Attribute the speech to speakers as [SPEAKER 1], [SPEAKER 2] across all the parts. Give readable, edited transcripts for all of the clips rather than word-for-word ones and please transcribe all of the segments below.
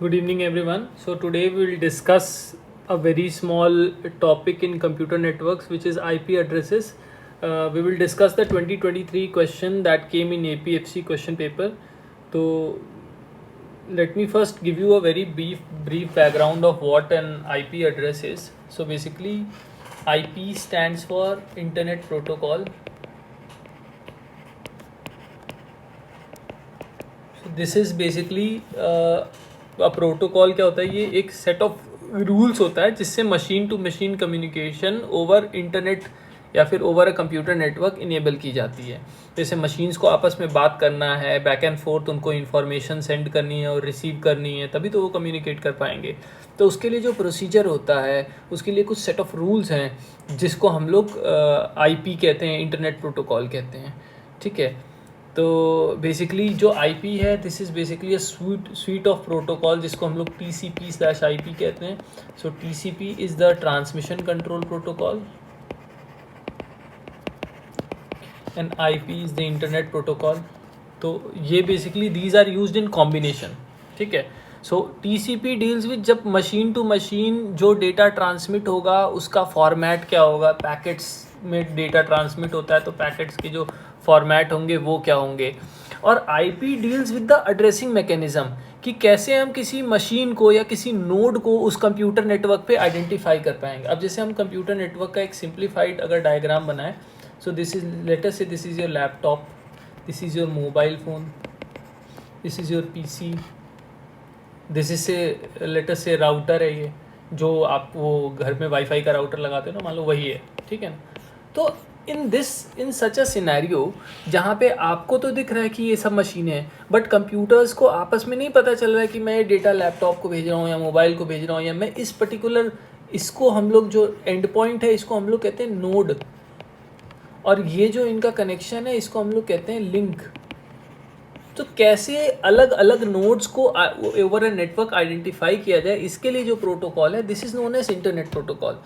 [SPEAKER 1] Good evening, everyone. So, today we will discuss a very small topic in computer networks, which is IP addresses. We will discuss the 2023 question that came in APFC question paper. So, let me first give you a very brief background of what an IP address is. So, basically, IP stands for Internet Protocol. So, this is basically protocol क्या होता है, ये एक set of rules होता है जिससे machine to machine communication over internet या फिर over a computer network enable की जाती है. जैसे मशीन्स को आपस में बात करना है, बैक एंड फोर्थ उनको इन्फॉर्मेशन सेंड करनी है और रिसीव करनी है, तभी तो वो कम्युनिकेट कर पाएंगे. तो उसके लिए जो प्रोसीजर होता है उसके लिए कुछ सेट ऑफ रूल्स हैं जिसको हम लोग IP कहते हैं, इंटरनेट प्रोटोकॉल कहते हैं. ठीक है. तो बेसिकली जो IP है, this is basically a suite of protocol जिसको हम लोग TCP/IP कहते हैं. So TCP is the transmission control protocol and IP is the internet protocol. तो ये basically these are used in combination. ठीक है. सो TCP डील्स विद जब मशीन टू मशीन जो डेटा ट्रांसमिट होगा उसका फॉर्मेट क्या होगा. पैकेट्स में डेटा ट्रांसमिट होता है तो पैकेट्स के जो फॉर्मेट होंगे वो क्या होंगे. और IP deals with the addressing mechanism कि कैसे हम किसी मशीन को या किसी नोड को उस कंप्यूटर नेटवर्क पे आइडेंटिफाई कर पाएंगे. अब जैसे हम कंप्यूटर नेटवर्क का एक सिंप्लीफाइड अगर डायग्राम बनाएं, so this is let us say this is your laptop, this is your mobile phone, this is your PC, this is say let us say router है ये जो आप वो घर में वाईफाई का राउटर लगाते हो ना, मान लो वही है. ठीक है ना. तो इन सच अ सिनेरियो जहाँ पे आपको तो दिख रहा है कि ये सब मशीनें हैं, बट कंप्यूटर्स को आपस में नहीं पता चल रहा है कि मैं ये डेटा लैपटॉप को भेज रहा हूँ या मोबाइल को भेज रहा हूँ, या मैं इस पर्टिकुलर इसको हम लोग जो एंड पॉइंट है इसको हम लोग कहते हैं नोड, और ये जो इनका कनेक्शन है इसको हम लोग कहते हैं लिंक. तो कैसे अलग अलग नोड्स को ओवर अ नेटवर्क आइडेंटिफाई किया जाए, इसके लिए जो प्रोटोकॉल है this is known as internet protocol.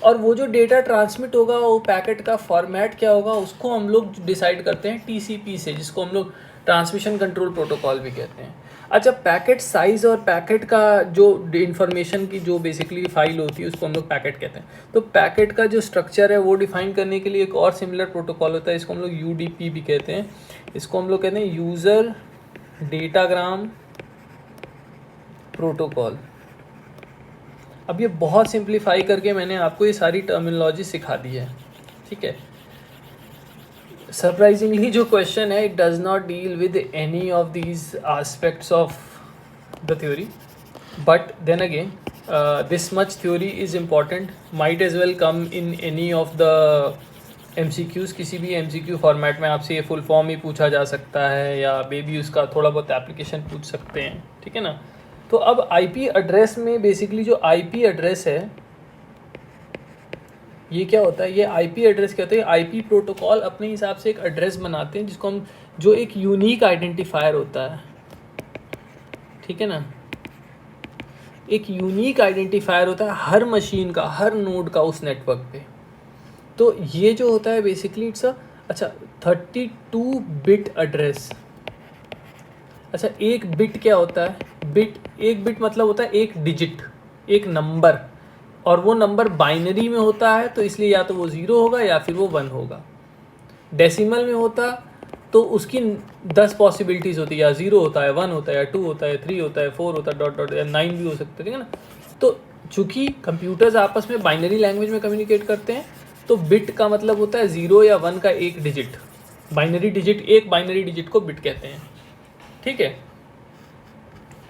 [SPEAKER 1] और वो जो डेटा ट्रांसमिट होगा वो पैकेट का फॉर्मेट क्या होगा उसको हम लोग डिसाइड करते हैं TCP से, जिसको हम लोग ट्रांसमिशन कंट्रोल प्रोटोकॉल भी कहते हैं. अच्छा, पैकेट साइज़ और पैकेट का जो इन्फॉर्मेशन की जो बेसिकली फाइल होती है उसको हम लोग पैकेट कहते हैं. तो पैकेट का जो स्ट्रक्चर है वो डिफाइन करने के लिए एक और सिमिलर प्रोटोकॉल होता है, इसको हम लोग UDP भी कहते हैं. इसको हम लोग कहते हैं यूज़र डेटाग्राम प्रोटोकॉल. अब ये बहुत सिंप्लीफाई करके मैंने आपको ये सारी टर्मिनोलॉजी सिखा दी है. ठीक है. सरप्राइजिंगली जो क्वेश्चन है it does not deal with any of these aspects of the theory, but then again this much theory is important, might as well come in any of the MCQs. किसी भी MCQ format में आपसे ये full form ही पूछा जा सकता है या बेबी उसका थोड़ा बहुत एप्लीकेशन पूछ सकते हैं. ठीक है ना. तो अब IP एड्रेस में बेसिकली जो IP एड्रेस है ये क्या होता है, ये IP एड्रेस कहते हैं. IP प्रोटोकॉल अपने हिसाब से एक एड्रेस बनाते हैं जिसको हम जो एक यूनिक आइडेंटिफायर होता है. ठीक है ना. एक यूनिक आइडेंटिफायर होता है हर मशीन का, हर नोड का उस नेटवर्क पे. तो ये जो होता है बेसिकली इट्स अच्छा 32 बिट एड्रेस. अच्छा, एक बिट क्या होता है. एक बिट मतलब होता है एक डिजिट, एक नंबर, और वो नंबर बाइनरी में होता है तो इसलिए या तो वो 0 होगा या फिर वो 1 होगा. डेसिमल में होता तो उसकी 10 पॉसिबिलिटीज़ होती है, या 0 होता है, 1 होता है, या 2 होता है, 3 होता है, 4 होता है, डॉट डॉट, या 9 भी हो सकता है. ठीक है ना. तो चूँकि कंप्यूटर्स आपस में बाइनरी लैंग्वेज में कम्युनिकेट करते हैं तो बिट का मतलब होता है 0 या 1 का एक डिजिट. बाइनरी डिजिट, एक बाइनरी डिजिट को बिट कहते हैं. ठीक है.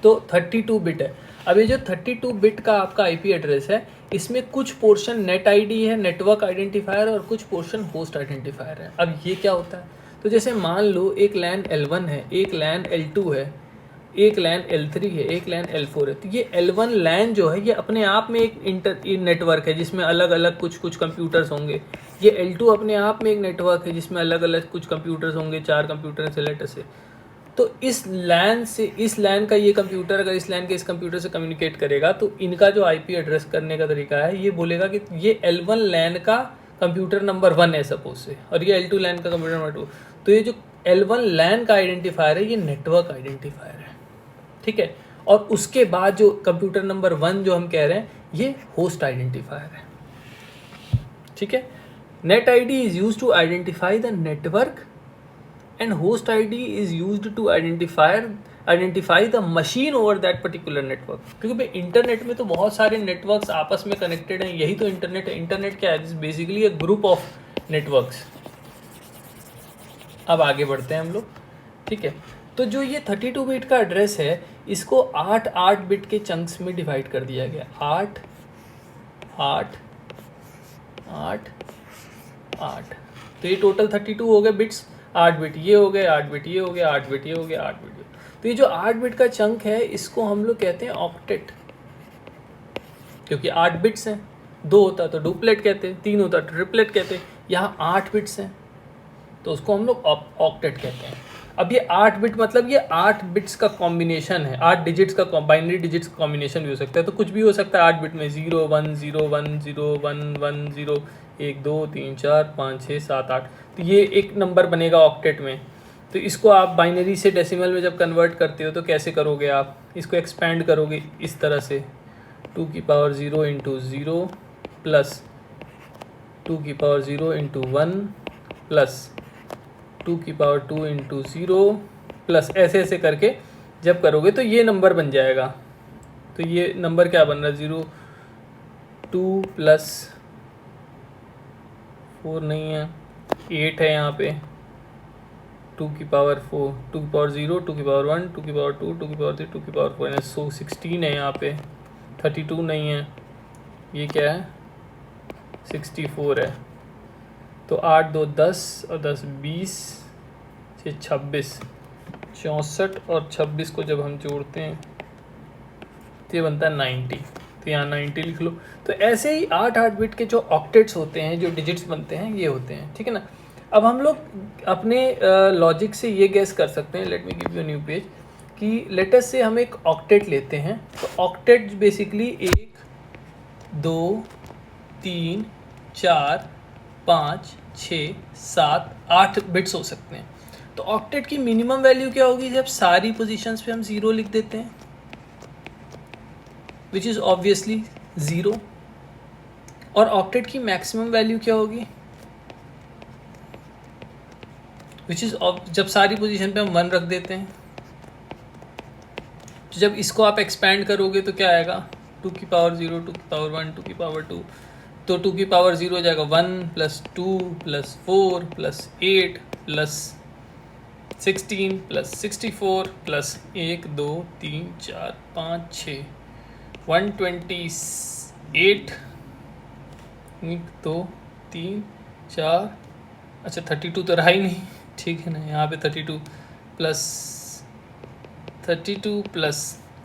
[SPEAKER 1] तो 32 बिट है. अब ये जो 32 बिट का आपका IP एड्रेस है इसमें कुछ पोर्शन नेट ID है, नेटवर्क आइडेंटिफायर, और कुछ पोर्शन होस्ट आइडेंटिफायर है. अब ये क्या होता है, तो जैसे मान लो एक लैन L1 है, एक लैन L2 है, एक लैन L3 है, एक लैन L4 है. तो ये L1 लैन जो है ये अपने आप में एक नेटवर्क है जिसमें अलग अलग कुछ कंप्यूटर्स होंगे. ये L2 अपने आप में एक नेटवर्क है जिसमें अलग अलग कुछ कंप्यूटर्स होंगे, 4 कंप्यूटर से लेटर से. तो इस लैन का ये कंप्यूटर अगर इस लैन के इस कंप्यूटर से कम्युनिकेट करेगा तो इनका जो IP एड्रेस करने का तरीका है ये बोलेगा कि ये L1 लैन का कंप्यूटर नंबर 1 है सपोज से, और ये L2 लैन का कंप्यूटर नंबर 2. तो ये जो L1 लैन का आइडेंटिफायर है ये नेटवर्क आइडेंटिफायर है. ठीक है. और उसके बाद जो कंप्यूटर नंबर 1 जो हम कह रहे हैं ये होस्ट आइडेंटिफायर है, ठीक है। Net ID is used to identify the network and host ID is used to identify the machine over that particular network. क्योंकि भाई इंटरनेट में तो बहुत सारे नेटवर्क्स आपस में कनेक्टेड हैं, यही तो इंटरनेट है। इंटरनेट क्या है? Basically a group of networks. अब आगे बढ़ते हैं हम लोग, ठीक है। तो जो ये 32 बिट का एड्रेस है इसको 8 बिट के चंक्स में डिवाइड कर दिया गया। 8 8 8 8, तो ये टोटल 32 हो गए बिट्स। 8 बिट ये हो गए, 8 बिट ये हो गया, 8 बिट ये हो गया, 8 बिट ये। तो ये जो 8 बिट का चंक है इसको हम लोग कहते हैं ऑक्टेट, क्योंकि 8 बिट्स हैं। 2 होता तो डुप्लेट कहते, 3 होता ट्रिपलेट कहते, यहाँ 8 बिट्स हैं तो उसको हम लोग ऑक्टेट कहते हैं। अब ये 8 बिट मतलब ये 8 बिट्स का कॉम्बिनेशन है, 8 डिजिट्स का बाइनरी डिजिट्स का कॉम्बिनेशन भी हो सकता है। तो कुछ भी हो सकता है 8 बिट में, 0 1 0 1 0 1 1 0 1 2 3 4 5 6 7 8। तो ये एक नंबर बनेगा ऑक्टेट में। तो इसको आप बाइनरी से डेसिमल में जब कन्वर्ट करते हो तो कैसे करोगे? आप इसको एक्सपेंड करोगे इस तरह से, 2 की पावर 0 इंटू 0 प्लस 2 की पावर 0 इंटू 1 प्लस 2 की पावर 2 इंटू 0 प्लस ऐसे ऐसे करके जब करोगे तो ये नंबर बन जाएगा। तो ये नंबर क्या बन रहा है? 0 2 प्लस 4 नहीं है, 8 है यहाँ पे, 2 की पावर 4, 2 की पावर 0, 2 की पावर 1, 2 की पावर 2, 2 की पावर 3, 2 की पावर 4 है। सो 16 है यहाँ पे, 32 नहीं है, ये क्या है? 64 है। तो 8 2 10 और 10 20 से 26, 64 और 26 को जब हम जोड़ते हैं तो ये बनता है 90। तो यहाँ 90 लिख लो। तो ऐसे ही 8 बिट के जो ऑक्टेट्स होते हैं, जो डिजिट्स बनते हैं, ये होते हैं, ठीक है ना। अब हम लोग अपने लॉजिक से ये गेस कर सकते हैं, let me give you new page, कि लेटस से हम एक ऑक्टेट लेते हैं। तो ऑक्टेट बेसिकली 1 2 3 4 5 6 7 8 बिट्स हो सकते हैं। तो ऑक्टेट की मिनिमम वैल्यू क्या होगी? जब सारी पोजीशंस पे हम 0 लिख देते हैं, विच इज़ ऑब्वियसली 0। और ऑक्टेट की मैक्सिमम वैल्यू क्या होगी? विच इज़ जब सारी पोजीशन पे हम 1 रख देते हैं। तो जब इसको आप एक्सपैंड करोगे तो क्या आएगा? 2 की पावर 0, 2 की पावर 1, 2 की पावर 2। तो 2 की पावर 0 हो जाएगा 1 plus 2 plus 4 plus 8 plus 16 plus 64 plus 1 2 3 4 5 6 128, 1 2 3 4, अच्छा 32 तो रहा ही नहीं, ठीक है ना। यहाँ पे 32 प्लस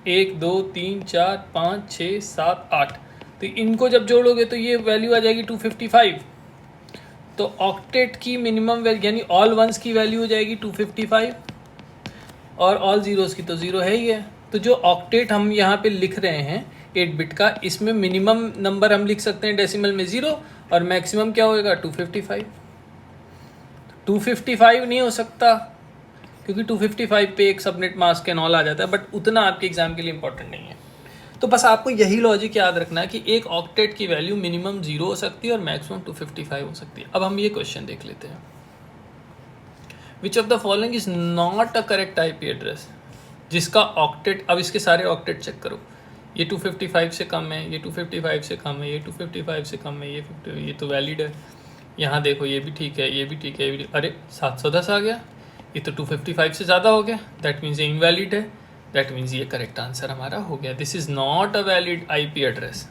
[SPEAKER 1] 1 2 3 4 5 6 7 8। तो इनको जब जोड़ोगे तो ये वैल्यू आ जाएगी 255। तो ऑक्टेट की मिनिमम वैल्यू यानी ऑल वंस की वैल्यू हो जाएगी 255 और ऑल ज़ीरोज़ की तो 0 है ही है। तो जो ऑक्टेट हम यहाँ पे लिख रहे हैं 8 बिट का, इसमें मिनिमम नंबर हम लिख सकते हैं डेसिमल में 0 और मैक्सिमम क्या होएगा? 255। 255 नहीं हो सकता क्योंकि 255 पे एक सबनेट मास्क एंड ऑल आ जाता है, बट उतना आपके एग्जाम के लिए इंपॉर्टेंट नहीं है। तो बस आपको यही लॉजिक याद रखना है कि एक ऑक्टेट की वैल्यू मिनिमम 0 हो सकती है और मैक्सिमम 255 हो सकती है। अब हम ये क्वेश्चन देख लेते हैं, which of the following is not a correct IP address जिसका ऑक्टेट, अब इसके सारे ऑक्टेट चेक करो, ये 255 से कम है, ये 255 से कम है, ये 255 से कम है, ये तो वैलिड है। यहाँ देखो ये भी ठीक है, ये भी ठीक है, ये भी, अरे 710 आ गया, ये तो 255 से ज़्यादा हो गया, दैट मीन्स ये इनवैलिड है, दैट मीन्स ये करेक्ट आंसर हमारा हो गया। This is not a valid IP address,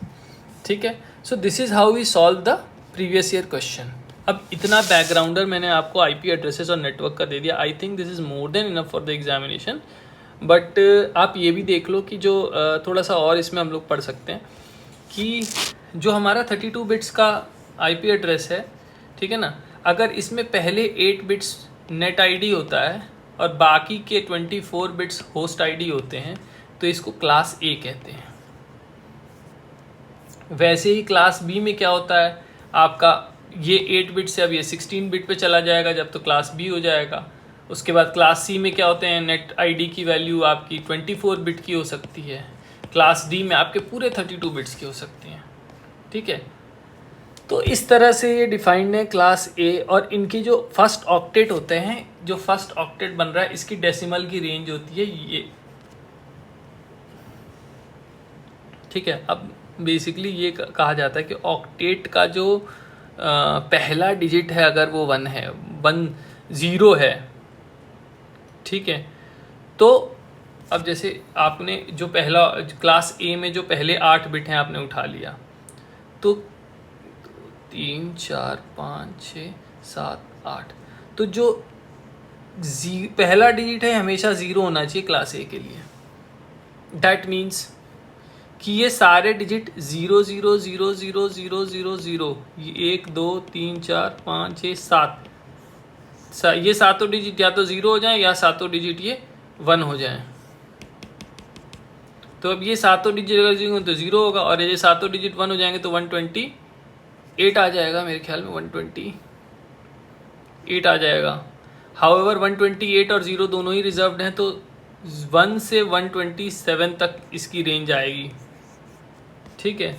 [SPEAKER 1] ठीक है। So this is how we solve the previous year question. अब इतना बैकग्राउंडर मैंने आपको आईपी एड्रेसेस और नेटवर्क का दे दिया। आई think this is more than enough for the examination, but आप ये भी देख लो कि जो थोड़ा सा और इसमें हम लोग पढ़ सकते हैं कि जो हमारा 32 बिट्स का आईपी एड्रेस है, ठीक है ना, अगर इसमें पहले 8 बिट्स नेट आईडी होता है और बाकी के 24 बिट्स होस्ट आईडी होते हैं तो इसको क्लास ए कहते हैं। वैसे ही क्लास बी में क्या होता है आपका, ये 8 बिट से अब ये 16 बिट पे चला जाएगा जब, तो क्लास बी हो जाएगा। उसके बाद क्लास सी में क्या होते हैं, नेट आईडी की वैल्यू आपकी 24 बिट की हो सकती है, क्लास डी में आपके पूरे 32 बिट्स की हो सकती हैं, ठीक है। तो इस तरह से ये डिफाइंड है क्लास ए। और इनकी जो फर्स्ट ऑक्टेट होते हैं, जो फर्स्ट ऑक्टेट बन रहा है इसकी डेसिमल की रेंज होती है ये, ठीक है। अब बेसिकली ये कहा जाता है कि ऑक्टेट का जो पहला डिजिट है अगर वो 1 है, 1 0 है, ठीक है। तो अब जैसे आपने जो पहला क्लास ए में जो पहले 8 बिट हैं आपने उठा लिया, तो 3 4 5 6 7 8, तो जो पहला डिजिट है हमेशा 0 होना चाहिए क्लास ए के लिए। दैट मीन्स कि ये सारे डिजिट 0 0 0 0 0 0 0, ये 1 2 3 4 5 6 7, ये सातों डिजिट या तो 0 हो जाए या सातों डिजिट ये 1 हो जाए। तो अब ये सातों डिजिट अगर 0 तो 0 होगा, और ये सातों डिजिट 1 हो जाएंगे तो 128 आ जाएगा, मेरे ख्याल में 128 आ जाएगा। हाउएवर 128 और 0 दोनों ही रिजर्व्ड हैं, तो 1 से 127 तक इसकी रेंज आएगी, ठीक है।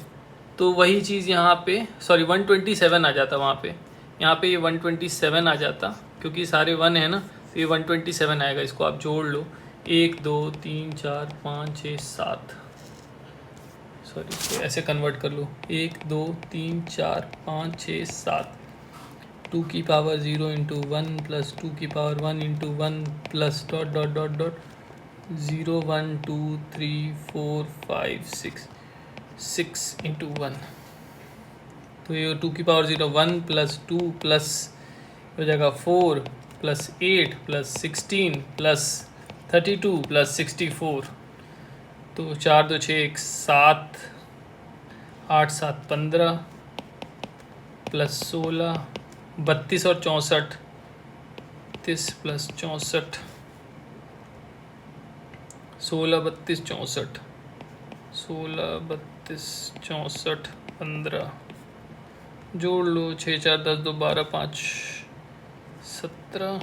[SPEAKER 1] तो वही चीज़ यहाँ पे, सॉरी 127 आ जाता वहाँ पे, यहाँ पे ये 127 आ जाता, क्योंकि सारे 1 है ना, तो ये 127 आएगा। इसको आप जोड़ लो, 1 2 3 4 5 6 7, सॉरी इसको ऐसे कन्वर्ट कर लो, 1 2 3 4 5 6 7, 2 की पावर 0 इंटू 1 प्लस 2 की power 1 into 1 plus dot dot dot dot 0 1 2 3 4 5 6 into 1, तो ये 2 की पावर 0 1 प्लस 2 प्लस हो जाएगा 4 प्लस 8 प्लस 16 प्लस 32 प्लस 64, तो 4 2 6 1 7 8 7 15 प्लस 16 32 और 64 30 प्लस 64 16 32 64 16 32 64 15, जोड़ लो 6 4 10 2 12 5 17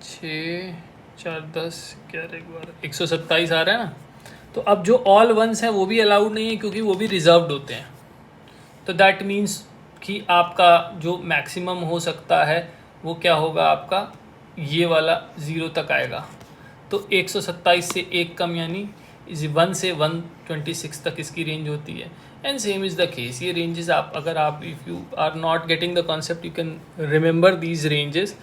[SPEAKER 1] 6 4 10 11 12 127 आ रहा है ना। तो अब जो ऑल वंस हैं वो भी अलाउड नहीं है, क्योंकि वो भी रिजर्व्ड होते हैं। तो दैट मीन्स कि आपका जो मैक्सिमम हो सकता है वो क्या होगा, आपका ये वाला 0 तक आएगा। तो 127 से एक कम, यानी 1 से 126 तक इसकी रेंज होती है। And same is the case, ये रेंजेस आप अगर आप if you are not getting the concept, you can remember these ranges.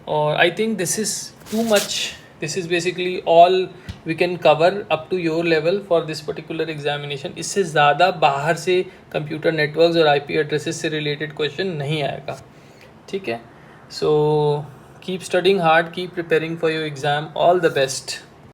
[SPEAKER 1] और I think this is too much, this is basically all we can cover up to your level for this particular examination. इससे ज़्यादा बाहर से computer networks और IP addresses से related question नहीं आएगा, ठीक है। So keep studying hard, keep preparing for your exam, all the best.